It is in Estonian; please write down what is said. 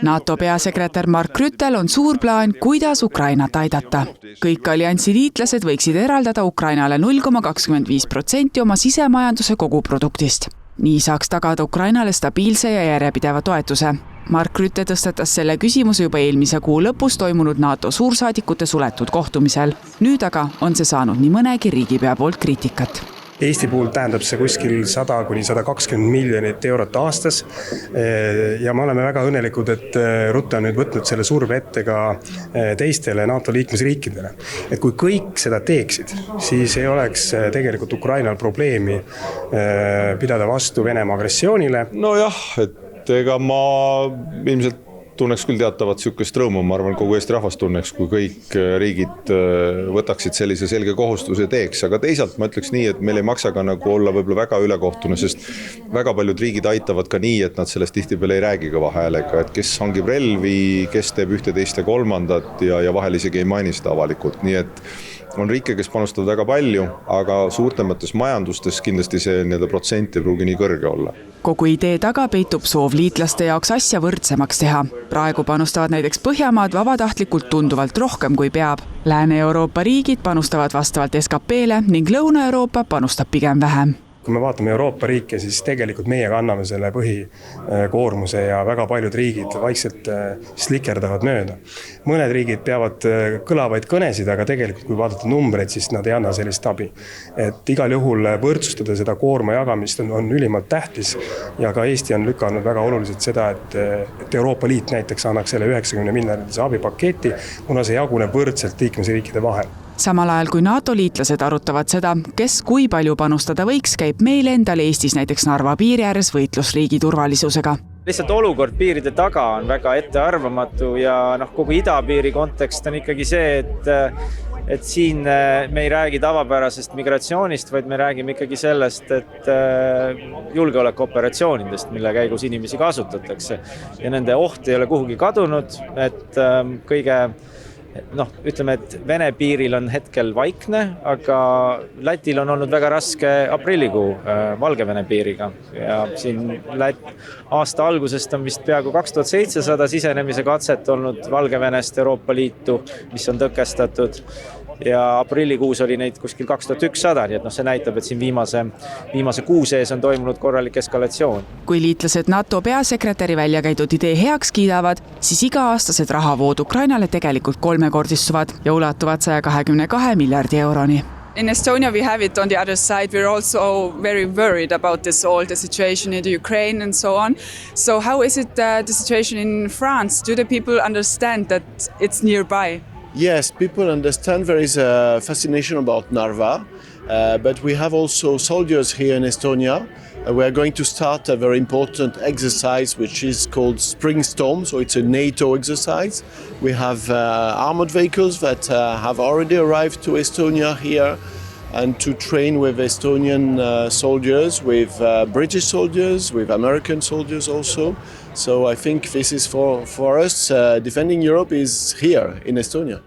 NATO peasekretär Mark Rüttel on suur plaan, kuidas Ukrainat aidata. Kõik alliansi liitlased võiksid eraldada Ukrainale 0,25% oma sisemajanduse koguproduktist. Nii saaks tagada Ukrainale stabiilse ja järjepideva toetuse. Mark Rütte tõstatas selle küsimuse juba eelmise kuu lõpus toimunud NATO suursaadikute suletud kohtumisel. Nüüd aga on see saanud nii mõnegi riigipea poolt kriitikat. Eesti puhul tähendab see kuskil 100 kuni 120 miljonit eurot aastas ja me oleme väga õnnelikud, et Rutte on nüüd võtnud selle surve ette ka teistele NATO liikmesriikidele. Et kui kõik seda teeksid, siis ei oleks tegelikult Ukrainal probleemi pidada vastu Venemaa agressioonile. Nojah, et ega ma ilmselt tunneks küll teatavat sükest rõõmu, ma arvan, kogu Eesti rahvas tunneks, kui kõik riigid võtaksid sellise selge kohustuse teeks, aga teisalt ma ütleks nii, et meil ei maksa ka nagu olla võib-olla väga ülekohtune, sest väga paljud riigid aitavad ka nii, et nad sellest tihtipeale ei räägi ka vahehäälega, et kes hangib relvi, kes teeb ühte, teist ja kolmandat ja vahel isegi ei maini seda avalikult, nii et on riike, kes panustavad väga palju, aga suurtemates majandustes kindlasti see protsent ei pruugi nii kõrge olla. Kogu idee taga peitub soov liitlaste jaoks asja võrdsemaks teha. Praegu panustavad näiteks Põhjamaad vabatahtlikult tunduvalt rohkem kui peab. Lääne-Euroopa riigid panustavad vastavalt SKP-le ning Lõuna-Euroopa panustab pigem vähem. Kui me vaatame Euroopa riike, siis tegelikult meie kanname selle põhikoormuse ja väga paljud riigid vaikselt slikerdavad mööda. Mõned riigid peavad kõlavaid kõnesid, aga tegelikult kui vaadata numbreid, siis nad ei anna sellist abi. Et igal juhul võrdsustada seda koorma jagamist on ülimalt tähtis ja ka Eesti on lükanud väga oluliselt seda, et Euroopa Liit näiteks annaks selle 90 miljardilise abipaketi, kuna see jaguneb võrdselt liikmesriikide vahel. Samal ajal kui NATO liitlased arutavad seda, kes kui palju panustada võiks, käib meil endal Eestis näiteks Narva piiri ääres võitlus riigi turvalisusega. Lihtsalt olukord piiride taga on väga ettearvamatu ja kogu idapiiri kontekst on ikkagi see, et siin me ei räägi tavapärasest migratsioonist, vaid me räägime ikkagi sellest, et julgeolekuoperatsioonidest, mille käigus inimesi kasutatakse. Ja nende oht ei ole kuhugi kadunud, et ütleme, et Vene piiril on hetkel vaikne, aga Lätil on olnud väga raske aprillikuu Valgevene piiriga. Ja siin aasta algusest on vist peaaegu 2700 sisenemise katset olnud Valgevenest Euroopa Liitu, mis on tõkestatud. Ja aprillikuus oli neid kuskil 2100, nii et see näitab, et siin viimase kuu sees on toimunud korralik eskalatsioon. Kui liitlased NATO peasekretäri välja käidud idee heaks kiidavad, siis iga-aastased rahavood Ukrainale tegelikult kolmekordistuvad ja ulatuvad 122 miljardi euroni. In Estonia we have it on the other side. We're also very worried about all the situation in the Ukraine and so on. So how is it the situation in France? Do the people understand that it's nearby? Yes, people understand there is a fascination about Narva, but we have also soldiers here in Estonia. We are going to start a very important exercise which is called Spring Storm, so it's a NATO exercise. We have armored vehicles that have already arrived to Estonia here and to train with Estonian soldiers, with British soldiers, with American soldiers also. So I think this is for us, defending Europe is here in Estonia.